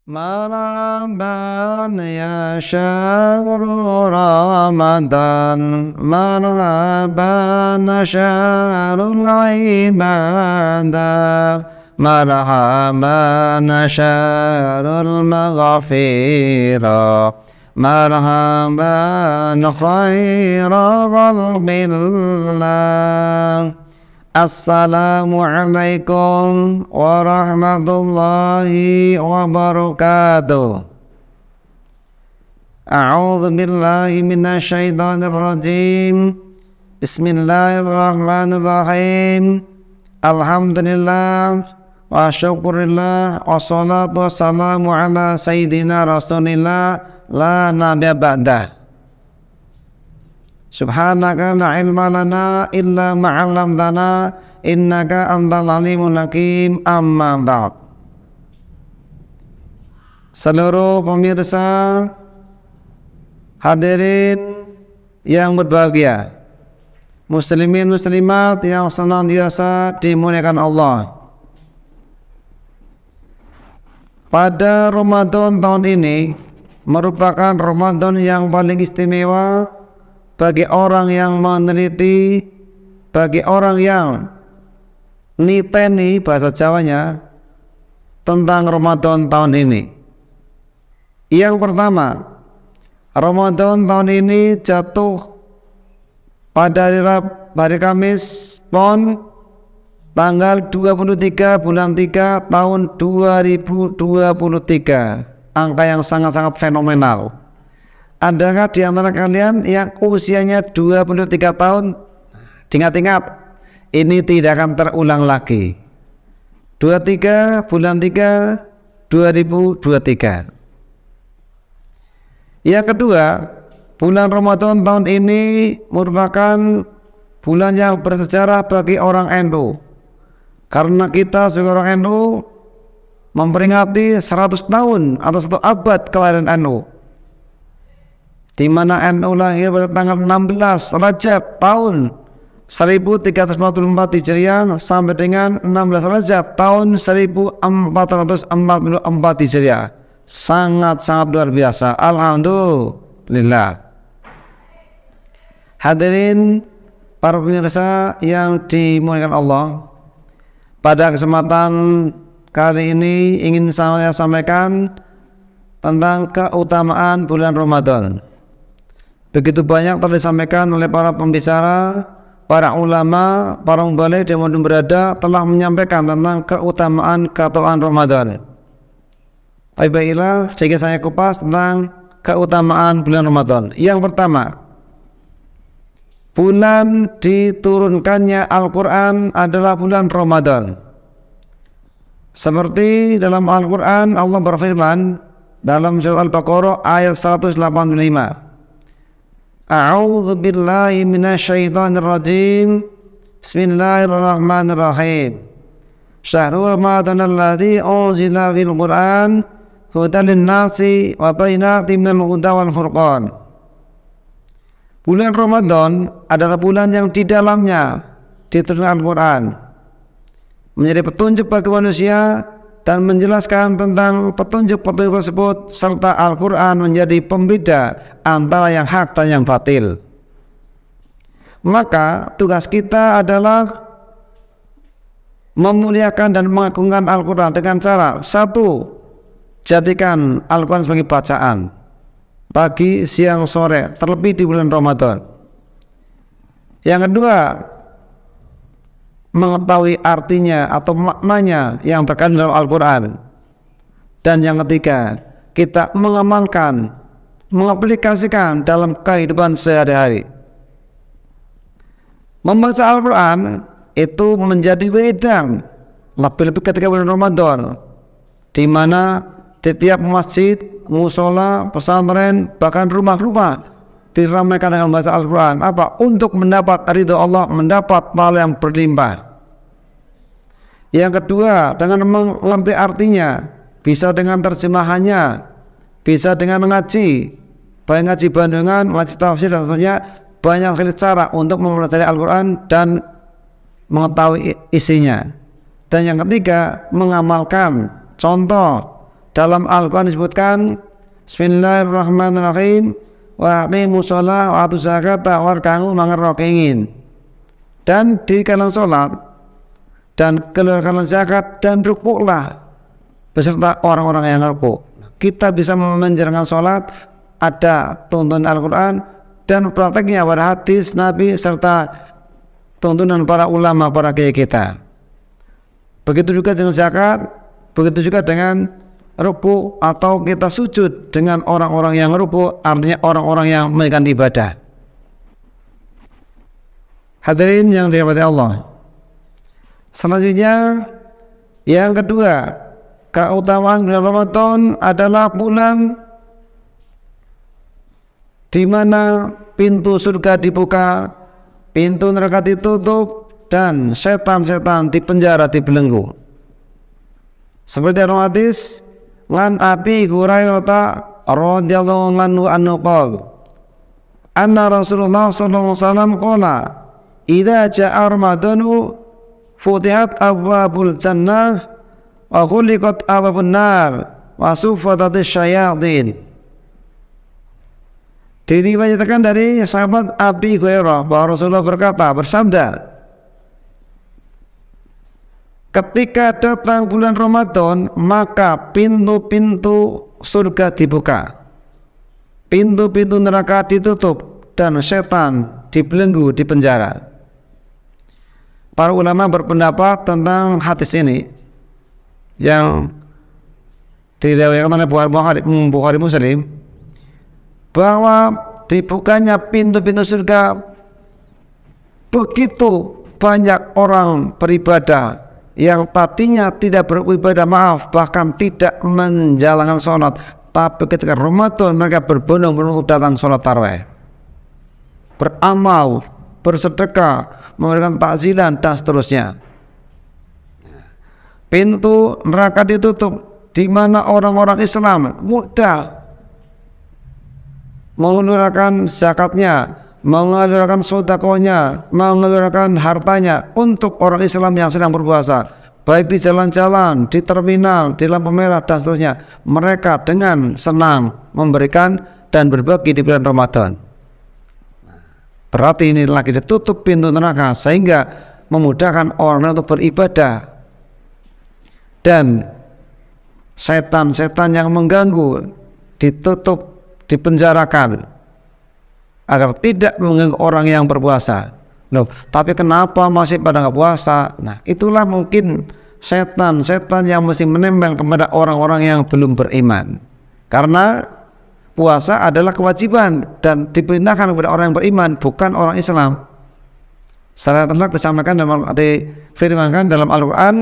مرحبا يا شهر رمضان مرحبا شهر العبادة مرحبا شهر المغفرة مرحبا خير خلق الله. Assalamualaikum warahmatullahi wabarakatuh. A'udzu billahi minasyaitonir rajim. Bismillahirrahmanirrahim. Alhamdulillah wa syukurillah wassalatu wassalamu ala sayyidina Rasulillah la nabiyya ba'dah. Subhanaka la ilma lana illa ma 'allamtana innaka antal alimul hakim. Amma ba'd. Seluruh pemirsa hadirin yang berbahagia, muslimin muslimat yang senantiasa dimuliakan Allah. Pada Ramadan tahun ini merupakan Ramadan yang paling istimewa bagi orang yang meneliti, bagi orang yang niteni bahasa Jawanya tentang Ramadan tahun ini. Yang pertama, Ramadan tahun ini jatuh pada hari Kamis Pon tanggal 23 bulan 3 tahun 2023. Angka yang sangat-sangat fenomenal. Adakah di antara kalian yang usianya 23 tahun? Ingat-ingat, ini tidak akan terulang lagi. 23 bulan 3 2023. Yang kedua, bulan Ramadan tahun ini merupakan bulan yang bersejarah bagi orang NU. Karena kita sebagai orang NU memperingati 100 tahun atau 1 abad kelahiran NU, di mana NU lahir pada tanggal 16 Rajab tahun 1344 Hijriah sampai dengan 16 Rajab tahun 1444 Hijriah. Sangat-sangat luar biasa. Alhamdulillah. Hadirin para pemirsa yang dimuliakan Allah, pada kesempatan kali ini ingin saya sampaikan tentang keutamaan bulan Ramadan. Begitu banyak telah disampaikan oleh para pembicara, para ulama, para mubaligh yang berada telah menyampaikan tentang keutamaan Ramadan. Baiklah, jika saya kupas tentang keutamaan bulan Ramadan. Yang pertama, bulan diturunkannya Al-Quran adalah bulan Ramadan. Seperti dalam Al-Quran Allah berfirman dalam surah Al-Baqarah ayat 185. A'udzu billahi minasyaitonir rajim. Bismillahirrahmanirrahim. Syahrul Ramadan alladzi unzila fil Qur'an hudan lin-nasi wa bayyinatin minal huda wal furqan. Bulan Ramadan adalah bulan yang di dalamnya diturunkan Al-Qur'an, menjadi petunjuk bagi manusia dan menjelaskan tentang petunjuk-petunjuk tersebut, serta Al-Quran menjadi pembeda antara yang hak dan yang batil. Maka tugas kita adalah memuliakan dan mengagungkan Al-Quran dengan cara, satu, jadikan Al-Quran sebagai bacaan pagi, siang, sore, terlebih di bulan Ramadan. Yang kedua, mengetahui artinya atau maknanya yang terkandung dalam Al-Quran. Dan yang ketiga, kita mengamalkan, mengaplikasikan dalam kehidupan sehari-hari. Membaca Al-Quran itu menjadi wiridan, lebih-lebih ketika bulan Ramadan, di mana di tiap masjid, musola, pesantren, bahkan rumah-rumah diramaikan dengan membaca Al-Quran. Apa? Untuk mendapat ridho Allah, mendapat pahala yang berlimpah. Yang kedua, dengan mengerti artinya, bisa dengan terjemahannya, bisa dengan mengaji, baik ngaji bandungan, ngaji tafsir, dan sebagainya. Banyak sekali cara untuk mempelajari Al-Quran dan mengetahui isinya. Dan yang ketiga, mengamalkan. Contoh, Dalam Al-Quran disebutkan Bismillahirrahmanirrahim wa aqimus shalah wa atuz zakata warka'u ma'ar-raki'in. Dan dirikanlah salat dan keluarkanlah zakat dan rukuklah beserta orang-orang yang rukuk. Kita bisa menjalankan salat, ada tuntunan Al-Quran dan prakteknya pada hadis Nabi serta tuntunan para ulama, para kiai kita. Begitu juga dengan zakat, begitu juga dengan ruku atau kita sujud dengan orang-orang yang ruku, artinya orang-orang yang menunaikan ibadah. Hadirin yang dirahmati Allah. Selanjutnya yang kedua, keutamaan bulan Ramadan adalah bulan di mana pintu surga dibuka, pintu neraka ditutup, dan setan-setan dipenjara, dibelenggu. Seperti dalam hadis An Abi Hurairah radhiyallahu anhu qala anna Rasulullah sallallahu alaihi wasallam qala idza ja'a ramadanu futihat abwabul jannah wa ghuliqat abwabun nar wa suffatat asyayatin. Diriwayatkan dari sahabat Abi Hurairah bahwa Rasulullah bersabda, ketika datang bulan Ramadan maka pintu-pintu surga dibuka, pintu-pintu neraka ditutup, dan setan dibelenggu, dipenjara. Para ulama berpendapat tentang hadis ini yang diriwayatkan oleh Bukhari Muslim, bahwa dibukanya pintu-pintu surga begitu banyak orang beribadah yang tadinya tidak beribadah, bahkan tidak menjalankan sholat, tapi ketika Ramadan mereka berbondong-bondong datang sholat tarawih, beramal, bersedekah, memberikan takzilan, dan seterusnya. Pintu neraka ditutup, di mana orang-orang Islam mudah mengeluarkan zakatnya, mengeluarkan sedekahnya, mengeluarkan hartanya untuk orang Islam yang sedang berpuasa, baik di jalan-jalan, di terminal, di lampu merah, dan seterusnya. Mereka dengan senang memberikan dan berbagi di bulan Ramadan. Berarti ini lagi ditutup pintu neraka sehingga memudahkan orang untuk beribadah, dan setan-setan yang mengganggu ditutup, dipenjarakan agar tidak mengganggu orang yang berpuasa. Loh, tapi kenapa masih pada nggak puasa? Nah, itulah mungkin setan-setan yang mesti menempel kepada orang-orang yang belum beriman. Karena puasa adalah kewajiban dan diperintahkan kepada orang yang beriman, bukan orang Islam. Secara telah disampaikan dalam firmankan dalam Al-Quran,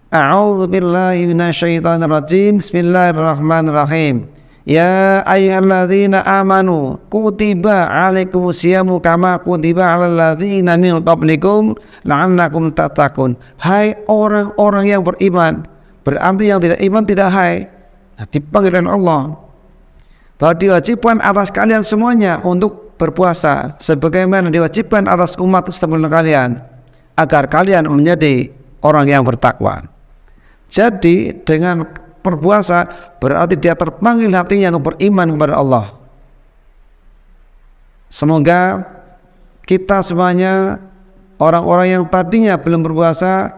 A'udzubillahi minasyaitonirrajim, Bismillahirrahmanirrahim. Ya ayyuhalladzina amanu kutiba alaikumusyamu kama kutiba alal ladzina min qablikum la'allakum tattaqun. Hai orang-orang yang beriman, berarti yang tidak iman tidak hai. Nah, dipanggil oleh Allah bahwa diwajibkan atas kalian semuanya untuk berpuasa sebagaimana diwajibkan atas umat sebelum kalian, agar kalian menjadi orang yang bertakwa. Jadi dengan berpuasa berarti dia terpanggil hatinya untuk beriman kepada Allah. Semoga kita semuanya, orang-orang yang tadinya belum berpuasa,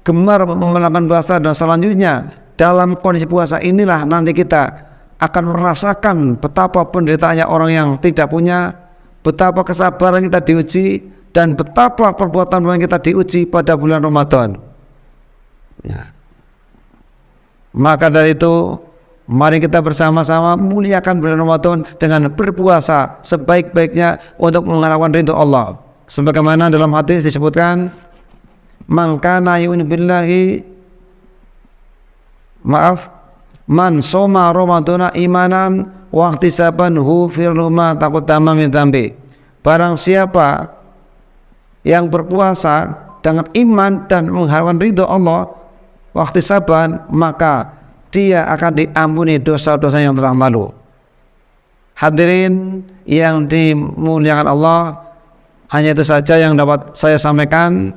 gemar melakukan puasa, dan selanjutnya dalam kondisi puasa inilah nanti kita akan merasakan betapa penderitaannya orang yang tidak punya, betapa kesabaran kita diuji, dan betapa perbuatan kita diuji pada bulan Ramadan. Ya. Maka dari itu, mari kita bersama-sama muliakan bulan Ramadan dengan berpuasa sebaik-baiknya untuk mengharapkan ridho Allah. Sebagaimana dalam hadis disebutkan, man kana yu'minu billahi man soma Ramadana imanan wa ihtisaban ghufira ma taqaddama min dzambi. Barang siapa yang berpuasa dengan iman dan mengharapkan ridho Allah waktu saban, maka dia akan diampuni dosa-dosa yang telah lalu. Hadirin yang dimuliakan Allah, hanya itu saja yang dapat saya sampaikan.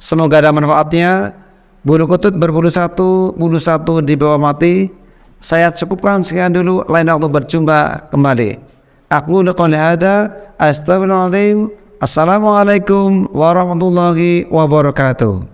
Semoga ada manfaatnya. Bulu kutub berbulu satu, bulu satu di bawah mati. Saya cukupkan sekian dulu, lain waktu berjumpa kembali. Aku qouli hada, astaghfirullahaladzim. Assalamualaikum warahmatullahi wabarakatuh.